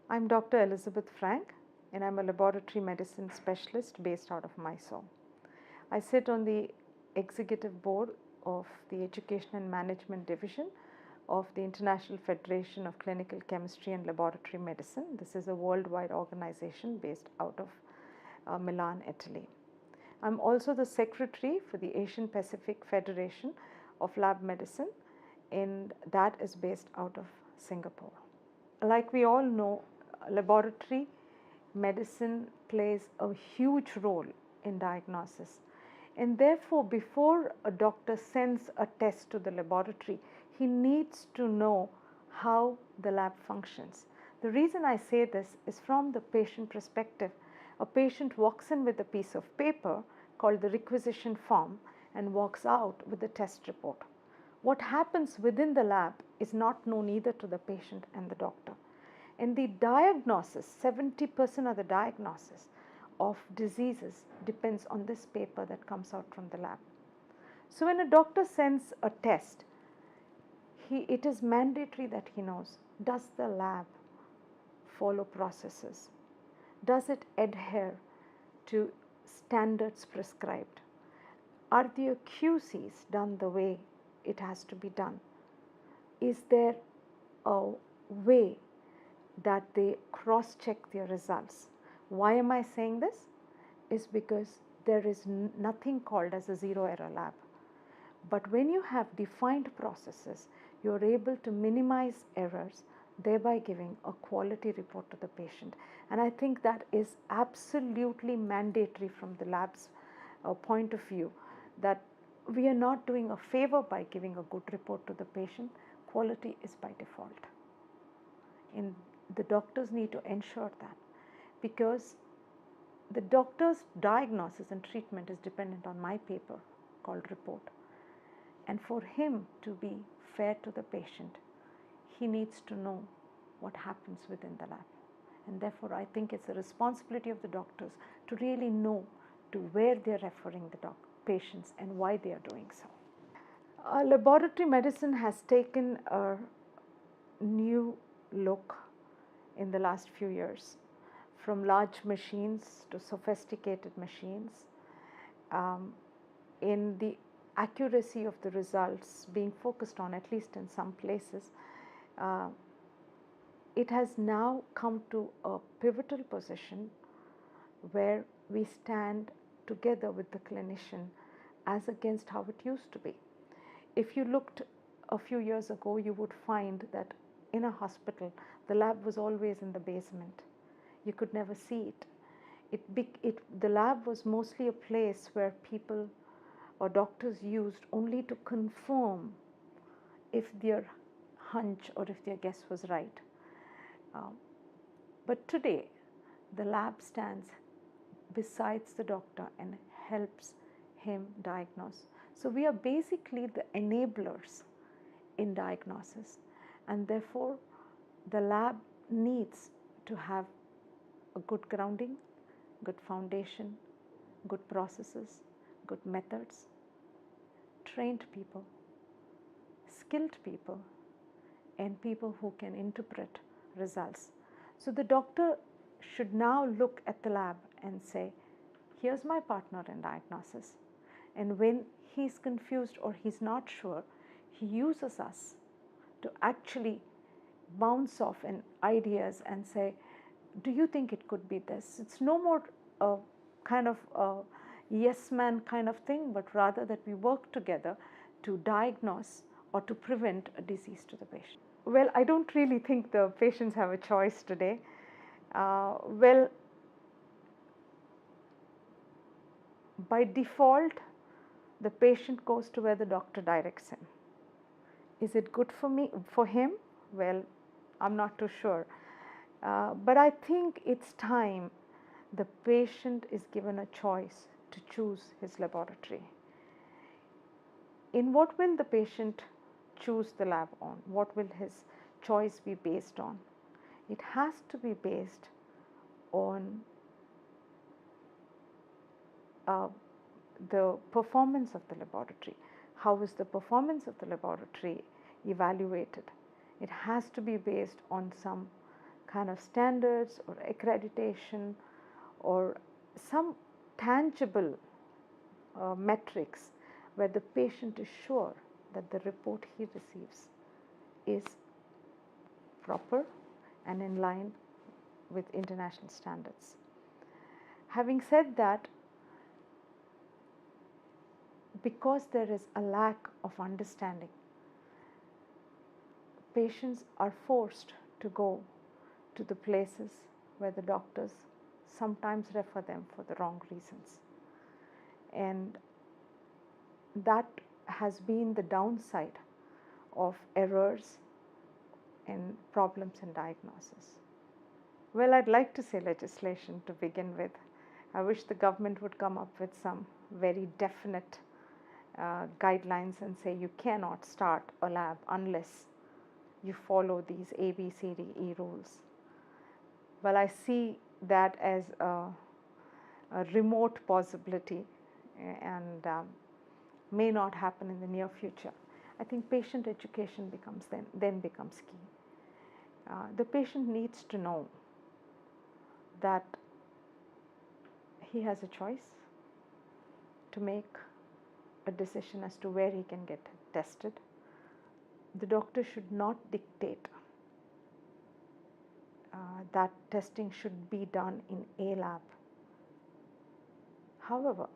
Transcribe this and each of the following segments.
I'm Dr. Elizabeth Frank, and I'm a laboratory medicine specialist based out of Mysore. I sit on the executive board of the Education and Management Division of the International Federation of Clinical Chemistry and Laboratory Medicine. This is a worldwide organization based out of Milan, Italy. I'm also the secretary for the Asian Pacific Federation of Lab Medicine, and that is based out of Singapore. Like we all know, laboratory medicine plays a huge role in diagnosis, and therefore before a doctor sends a test to the laboratory, he needs to know how the lab functions. The reason I say this is from the patient perspective. A patient walks in with a piece of paper called the requisition form and walks out with the test report. What happens within the lab is not known either to the patient and the doctor. And the diagnosis, 70% of the diagnosis of diseases depends on this paper that comes out from the lab. So when a doctor sends a test, it is mandatory that he knows, does the lab follow processes? Does it adhere to standards prescribed? Are the QCs done the way it has to be done? Is there a way that they cross-check their results? Why am I saying this? Is because there is nothing called as a zero-error lab. But when you have defined processes, you are able to minimize errors, thereby giving a quality report to the patient. And I think that is absolutely mandatory from the lab's point of view, that we are not doing a favor by giving a good report to the patient. Quality is by default. And the doctors need to ensure that, because the doctor's diagnosis and treatment is dependent on my paper called report. And for him to be fair to the patient, he needs to know what happens within the lab. And therefore, I think it's a responsibility of the doctors to really know to where they're referring the patients and why they are doing so. Laboratory medicine has taken a new look in the last few years, from large machines to sophisticated machines, in the accuracy of the results being focused on, at least in some places. It has now come to a pivotal position where we stand together with the clinician as against how it used to be. If you looked a few years ago, you would find that in a hospital, the lab was always in the basement. You could never see it. The lab was mostly a place where people or doctors used only to confirm if their hunch or if their guess was right. But today, the lab stands besides the doctor and helps him diagnose. So we are basically the enablers in diagnosis, and therefore the lab needs to have a good grounding, good foundation, good processes, good methods, trained people, skilled people, and people who can interpret results. So the doctor should now look at the lab and say, here's my partner in diagnosis. And when he's confused or he's not sure, he uses us to actually bounce off ideas and say, do you think it could be this? It's no more a kind of a yes man kind of thing, but rather that we work together to diagnose or to prevent a disease to the patient. Well, I don't really think the patients have a choice today. By default, the patient goes to where the doctor directs him. Is it good for him? Well, I'm not too sure. But I think it's time the patient is given a choice to choose his laboratory. In what will the patient choose the lab on? What will his choice be based on? It has to be based on the performance of the laboratory. How is the performance of the laboratory evaluated? It has to be based on some kind of standards or accreditation or some tangible metrics where the patient is sure that the report he receives is proper and in line with international standards. Having said that, because there is a lack of understanding, patients are forced to go to the places where the doctors sometimes refer them for the wrong reasons. And that has been the downside of errors and problems in diagnosis. Well, I'd like to say legislation to begin with. I wish the government would come up with some very definite guidelines and say you cannot start a lab unless you follow these A, B, C, D, E rules. Well, I see that as a remote possibility and may not happen in the near future. I think patient education then becomes key. The patient needs to know that he has a choice to make a decision as to where he can get tested. The doctor should not dictate that testing should be done in a lab. However,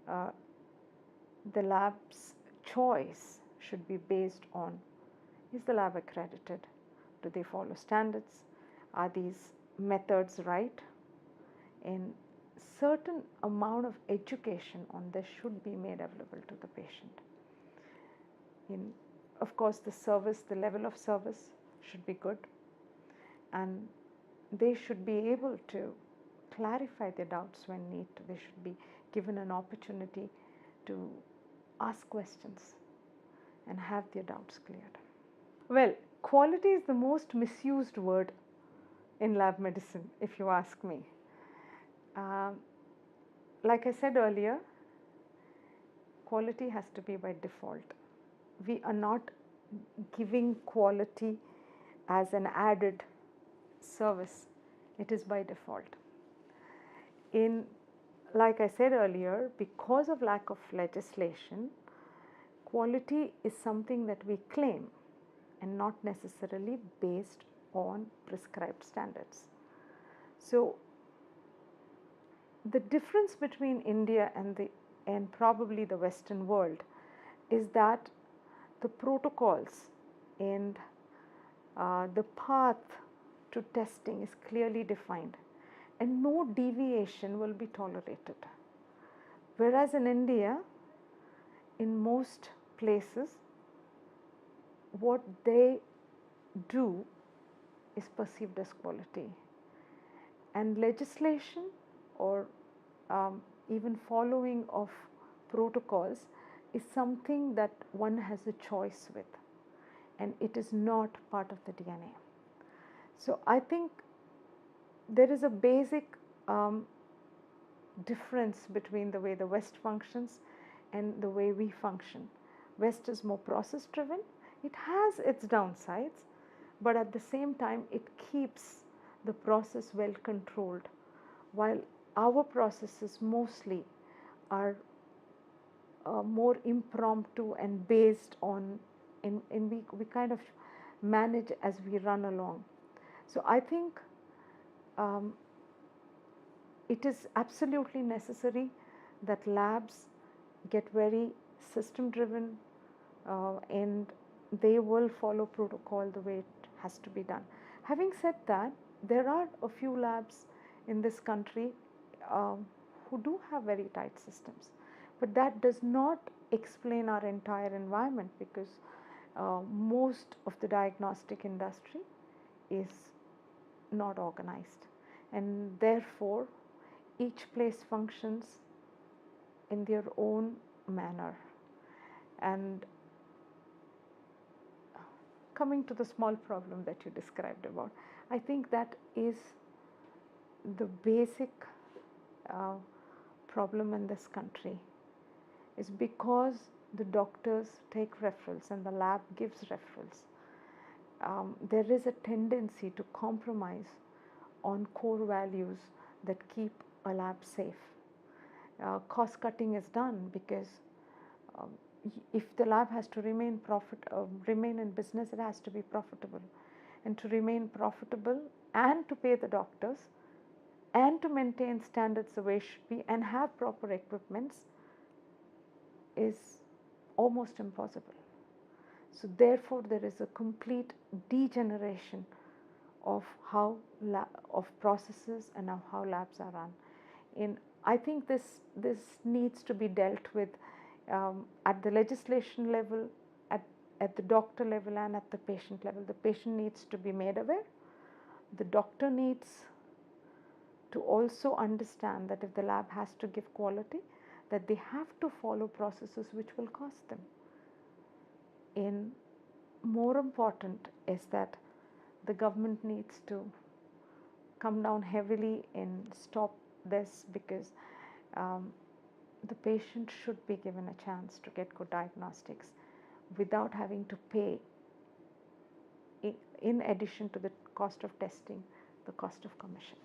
the lab's choice should be based on, is the lab accredited? Do they follow standards? Are these methods right? And certain amount of education on this should be made available to the patient. Of course, the level of service should be good, and they should be able to clarify their doubts when need to. They should be given an opportunity to ask questions and have their doubts cleared. Well, quality is the most misused word in lab medicine, if you ask me. Like I said earlier, quality has to be by default. We are not giving quality as an added service. It is by default. Like I said earlier, because of lack of legislation, quality is something that we claim and not necessarily based on prescribed standards. So the difference between India and probably the Western world is that the protocols and the path to testing is clearly defined, and no deviation will be tolerated. Whereas in India, in most places, what they do is perceived as quality, and legislation or even following of protocols is something that one has a choice with, and it is not part of the DNA. So I think there is a basic difference between the way the West functions and the way we function. West is more process driven. It has its downsides, but at the same time it keeps the process well controlled, while our processes mostly are more impromptu and based on, we kind of manage as we run along. So I think it is absolutely necessary that labs get very system driven and they will follow protocol the way it has to be done. Having said that, there are a few labs in this country who do have very tight systems, but that does not explain our entire environment, because most of the diagnostic industry is not organized, and therefore each place functions in their own manner. And coming to the small problem that you described about, I think that is the basic problem in this country, is because the doctors take referrals and the lab gives referrals. there is a tendency to compromise on core values that keep a lab safe. Cost cutting is done because um, if the lab has to remain in business, it has to be profitable, and to remain profitable and to pay the doctors and to maintain standards the way it should be and have proper equipments is almost impossible. So therefore there is a complete degeneration of of processes and of how labs are run. I think this needs to be dealt with at the legislation level, at the doctor level, and at the patient level. The patient needs to be made aware. The doctor needs to also understand that if the lab has to give quality, that they have to follow processes which will cost them. More important is that the government needs to come down heavily and stop this, because the patient should be given a chance to get good diagnostics without having to pay, in addition to the cost of testing, the cost of commission.